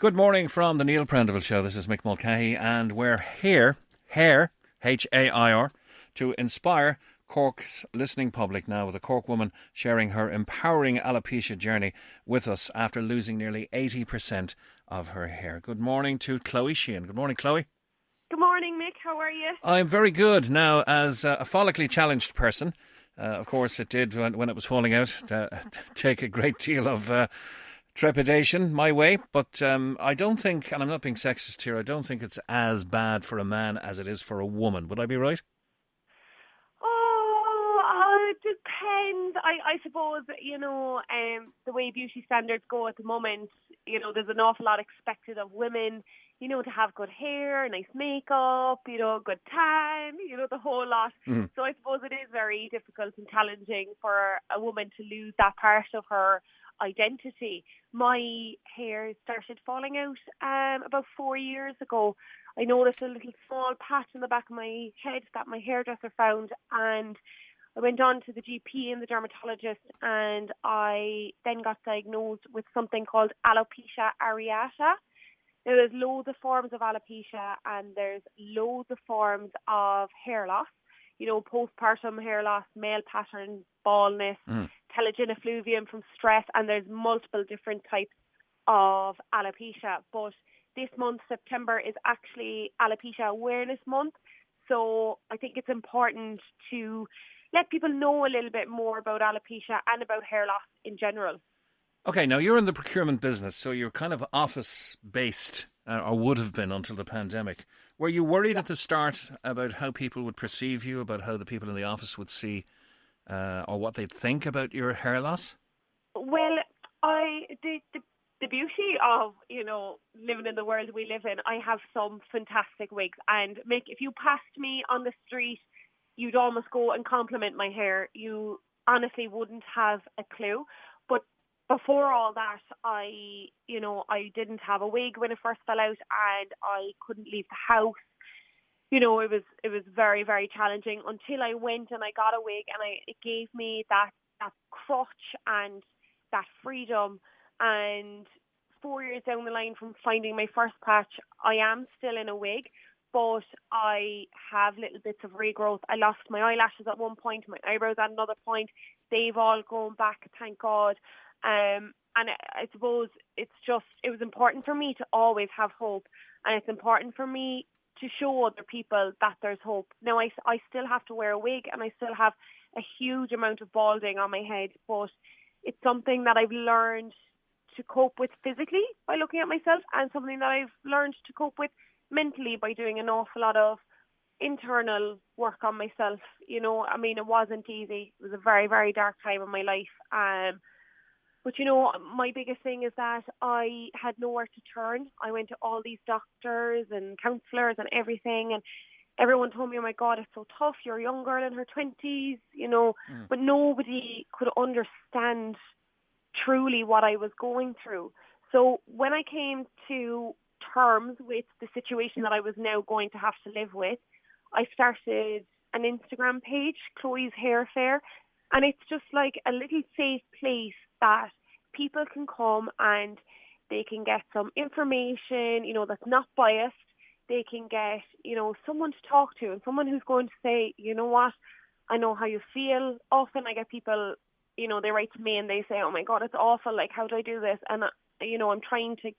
Good morning from the Neil Prendeville Show. This is Mick Mulcahy, and we're here, Hair, to inspire Cork's listening public now with a Cork woman sharing her empowering alopecia journey with us after losing nearly 80% of her hair. Good morning to Chloe Sheehan. Good morning, Chloe. Good morning, Mick. How are you? I'm very good. Now, as a follically challenged person, of course it did, when it was falling out, take a great deal of trepidation my way, but I don't think, and I'm not being sexist here, I don't think it's as bad for a man as it is for a woman. Would I be right? Oh, it depends. I suppose, the way beauty standards go at the moment, there's an awful lot expected of women, to have good hair, nice makeup, good tan, the whole lot. Mm. So I suppose it is very difficult and challenging for a woman to lose that part of her identity. My hair started falling out about 4 years ago. I noticed a little small patch in the back of my head that my hairdresser found, and I went on to the GP and the dermatologist, and I then got diagnosed with something called Alopecia Areata. Now, there's loads of forms of alopecia, and there's loads of forms of hair loss. Postpartum hair loss, male pattern baldness, telogen effluvium from stress, and there's multiple different types of alopecia. But this month, September, is actually Alopecia Awareness Month. So I think it's important to let people know a little bit more about alopecia and about hair loss in general. Okay, now you're in the procurement business, so you're kind of office-based, or would have been until the pandemic. Were you worried at the start about how people would perceive you, about how the people in the office would see or what they'd think about your hair loss? Well, the beauty of, living in the world we live in, I have some fantastic wigs. And Mick, if you passed me on the street, you'd almost go and compliment my hair. You honestly wouldn't have a clue. But before all that, I didn't have a wig when it first fell out, and I couldn't leave the house. It was very, very challenging until I went and I got a wig, and it gave me that crutch and that freedom. And 4 years down the line from finding my first patch, I am still in a wig, but I have little bits of regrowth. I lost my eyelashes at one point, my eyebrows at another point. They've all gone back, thank God. And I suppose it was important for me to always have hope, and it's important for me to show other people that there's hope. Now, I still have to wear a wig, and I still have a huge amount of balding on my head, but it's something that I've learned to cope with physically by looking at myself, and something that I've learned to cope with mentally by doing an awful lot of internal work on myself. It wasn't easy. It was a very, very dark time in my life. But, my biggest thing is that I had nowhere to turn. I went to all these doctors and counsellors and everything, and everyone told me, oh my God, it's so tough. You're a young girl in her 20s, but nobody could understand truly what I was going through. So when I came to terms with the situation that I was now going to have to live with, I started an Instagram page, Chloe's Hair Fair, and it's just like a little safe place that people can come and they can get some information, that's not biased. They can get, someone to talk to, and someone who's going to say, you know what, I know how you feel. Often I get people, they write to me and they say, oh my God, it's awful. Like, how do I do this? And, I'm trying to,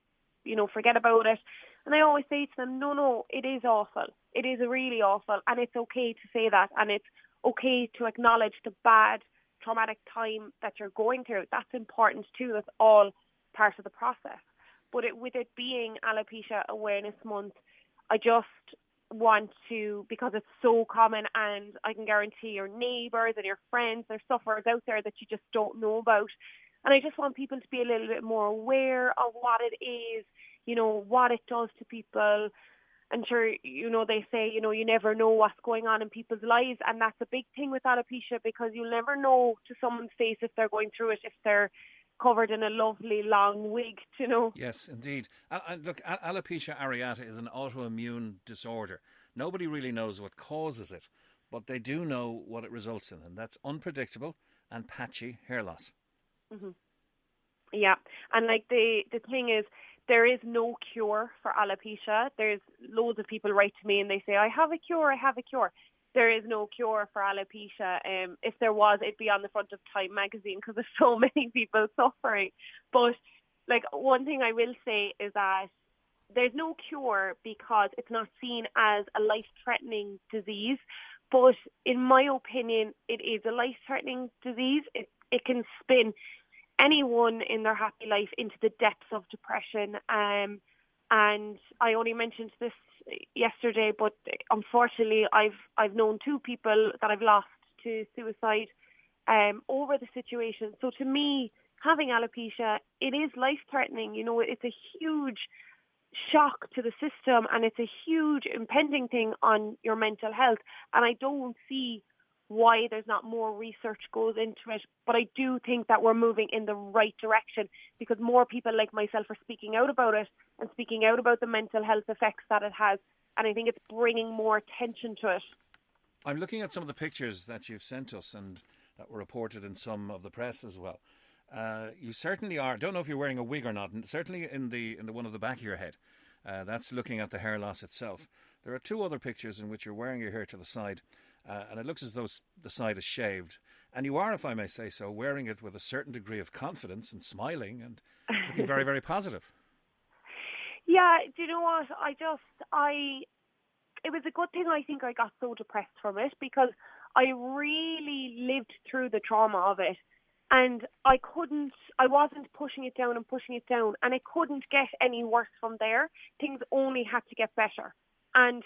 forget about it. And I always say to them, no, it is awful. It is really awful. And it's okay to say that. And it's okay to acknowledge the bad, traumatic time that you're going through. That's important too. That's all part of the process. But with it being Alopecia Awareness Month, I just want to, because it's so common, and I can guarantee your neighbours and your friends, there's sufferers out there that you just don't know about. And I just want people to be a little bit more aware of what it is, what it does to people. And sure, they say, you never know what's going on in people's lives. And that's a big thing with alopecia, because you'll never know to someone's face if they're going through it, if they're covered in a lovely long wig, Yes, indeed. Look, alopecia areata is an autoimmune disorder. Nobody really knows what causes it, but they do know what it results in, and that's unpredictable and patchy hair loss. Mm-hmm. Yeah, and like the thing is, there is no cure for alopecia. There's loads of people write to me and they say, I have a cure, I have a cure. There is no cure for alopecia. If there was, it'd be on the front of Time magazine because there's so many people suffering. But like, one thing I will say is that there's no cure because it's not seen as a life-threatening disease. But in my opinion, it is a life-threatening disease. It can spin anyone in their happy life into the depths of depression. And I only mentioned this yesterday, but unfortunately, I've known 2 people that I've lost to suicide over the situation. So to me, having alopecia, it is life-threatening. You know, it's a huge shock to the system, and it's a huge impending thing on your mental health. And I don't see why there's not more research goes into it, but I do think that we're moving in the right direction because more people like myself are speaking out about it and speaking out about the mental health effects that it has, and I think it's bringing more attention to it. I'm looking at some of the pictures that you've sent us and that were reported in some of the press as well. You certainly are. I don't know if you're wearing a wig or not. And certainly in the one of the back of your head, that's looking at the hair loss itself. There are 2 other pictures in which you're wearing your hair to the side, and it looks as though the side is shaved. And you are, if I may say so, wearing it with a certain degree of confidence and smiling and looking very, very positive. Yeah, do you know what? It was a good thing I think I got so depressed from it because I really lived through the trauma of it. And I wasn't pushing it down, and it couldn't get any worse from there. Things only had to get better. And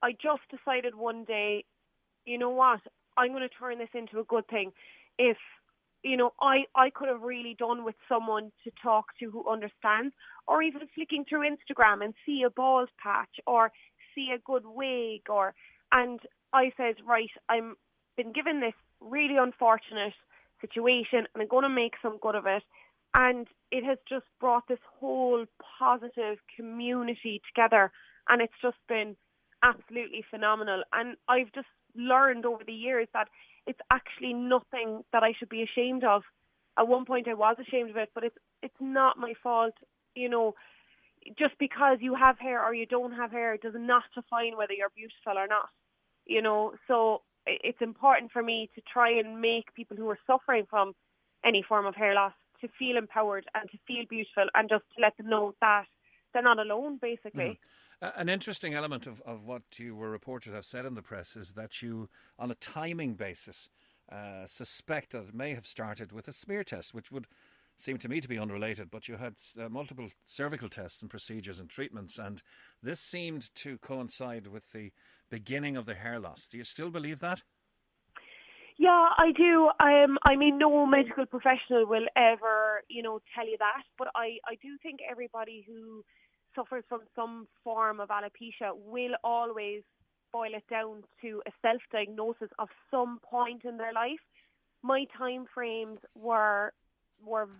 I just decided one day, you know what, I'm going to turn this into a good thing. If, you know, I could have really done with someone to talk to who understands, or even flicking through Instagram and see a bald patch or see a good wig, and I said, right, I'm been given this really unfortunate situation and I'm going to make some good of it. And it has just brought this whole positive community together, and it's just been absolutely phenomenal. And I've just learned over the years that it's actually nothing that I should be ashamed of. At one point I was ashamed of it, but it's not my fault. You know, just because you have hair or you don't have hair does not define whether you're beautiful or not. You know, so it's important for me to try and make people who are suffering from any form of hair loss to feel empowered and to feel beautiful, and just to let them know that they're not alone, basically. An interesting element of what you were reported to have said in the press is that you, on a timing basis, suspect that it may have started with a smear test, which would seem to me to be unrelated, but you had multiple cervical tests and procedures and treatments, and this seemed to coincide with the beginning of the hair loss. Do you still believe that? Yeah, I do. I mean, no medical professional will ever, you know, tell you that, but I do think everybody who suffers from some form of alopecia will always boil it down to a self-diagnosis of some point in their life. My time frames were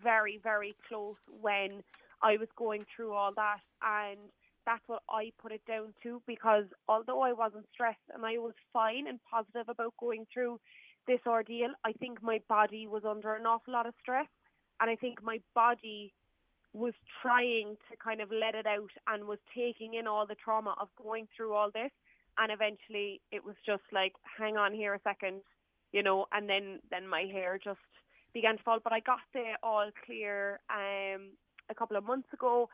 very, very close when I was going through all that, and that's what I put it down to, because although I wasn't stressed and I was fine and positive about going through this ordeal, I think my body was under an awful lot of stress, and I think my body was trying to kind of let it out and was taking in all the trauma of going through all this, and eventually it was just like, hang on here a second, you know, and then my hair just began to fall. But I got the all clear a couple of months ago,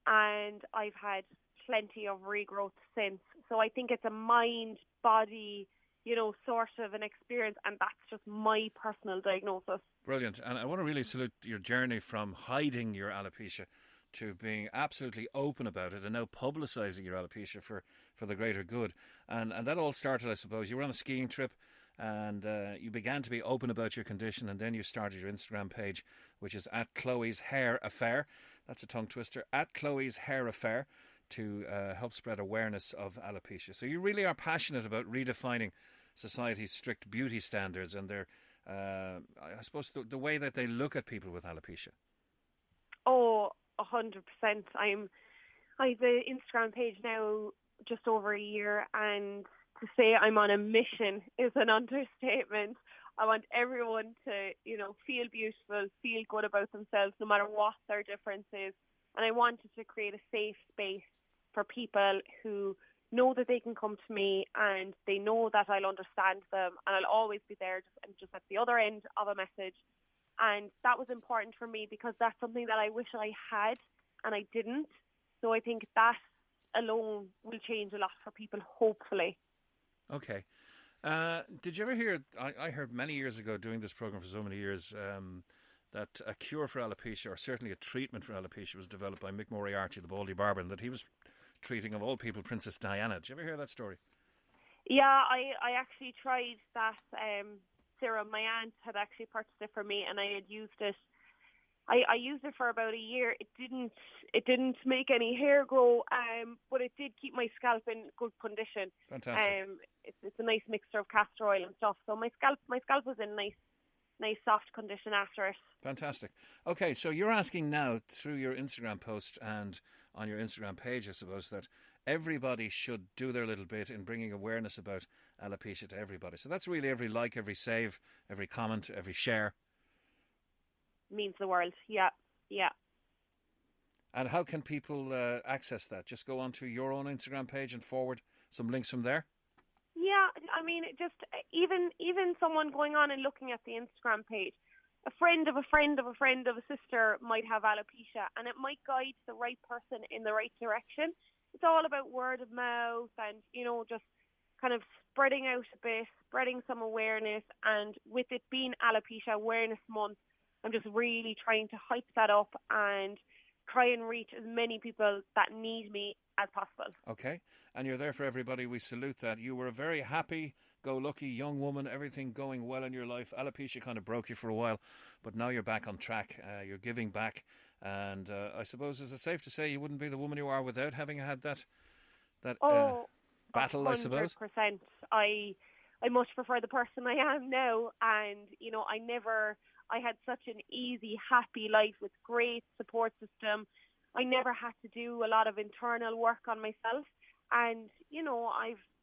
and I've had plenty of regrowth since. So I think it's a mind, body, you know, sort of an experience, and that's just my personal diagnosis. Brilliant. And I want to really salute your journey from hiding your alopecia to being absolutely open about it and now publicising your alopecia for the greater good. And that all started, I suppose, you were on a skiing trip and you began to be open about your condition, and then you started your Instagram page, which is at Chloe's Hair Affair. That's a tongue twister, at Chloe's Hair Affair, to help spread awareness of alopecia. So you really are passionate about redefining society's strict beauty standards and their, I suppose, the way that they look at people with alopecia. Oh, 100%. I've an Instagram page now just over a year, and to say I'm on a mission is an understatement. I want everyone to, you know, feel beautiful, feel good about themselves, no matter what their difference is. And I wanted to create a safe space for people who know that they can come to me and they know that I'll understand them and I'll always be there just at the other end of a message. And that was important for me because that's something that I wish I had and I didn't. So I think that alone will change a lot for people, hopefully. Okay. Did you ever hear, I heard many years ago doing this programme for so many years, that a cure for alopecia, or certainly a treatment for alopecia, was developed by Mick Mulcahy, the Baldy Barber, and that he was treating, of all people, Princess Diana. Did you ever hear that story? Yeah, I actually tried that serum. My aunt had actually purchased it for me, and I had used it. I used it for about a year. It didn't make any hair grow, but it did keep my scalp in good condition. Fantastic. It's a nice mixture of castor oil and stuff. So my scalp was in nice soft condition after it. Fantastic. Okay, so you're asking now through your Instagram post and on your Instagram page, I suppose, that everybody should do their little bit in bringing awareness about alopecia to everybody. So that's really every like, every save, every comment, every share. Means the world. Yeah. And how can people access that? Just go onto your own Instagram page and forward some links from there? Yeah, I mean, just even someone going on and looking at the Instagram page, a friend of a friend of a friend of a sister might have alopecia, and it might guide the right person in the right direction. It's all about word of mouth and, just kind of spreading out a bit, spreading some awareness. And with it being Alopecia Awareness Month, I'm just really trying to hype that up and try and reach as many people that need me as possible. Okay, and you're there for everybody. We salute that. You were a very happy-go-lucky young woman, everything going well in your life. Alopecia kind of broke you for a while, but now you're back on track. You're giving back, and I suppose, is it safe to say you wouldn't be the woman you are without having had that battle, 100%. I suppose? I much prefer the person I am now, and, I had such an easy, happy life with great support system. I never had to do a lot of internal work on myself. And,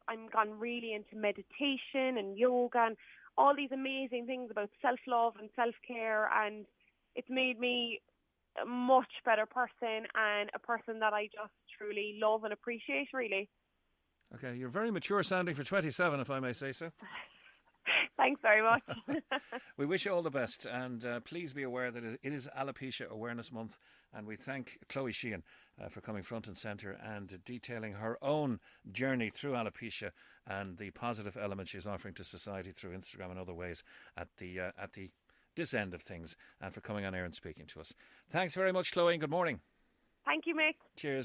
I'm gone really into meditation and yoga and all these amazing things about self-love and self-care. And it's made me a much better person and a person that I just truly love and appreciate, really. Okay, you're very mature sounding for 27, if I may say so. Thanks very much. We wish you all the best, and please be aware that it is Alopecia Awareness Month, and we thank Chloe Sheehan for coming front and centre and detailing her own journey through alopecia and the positive element she's offering to society through Instagram and other ways at this end of things, and for coming on air and speaking to us. Thanks very much, Chloe, and good morning. Thank you, Mick. Cheers.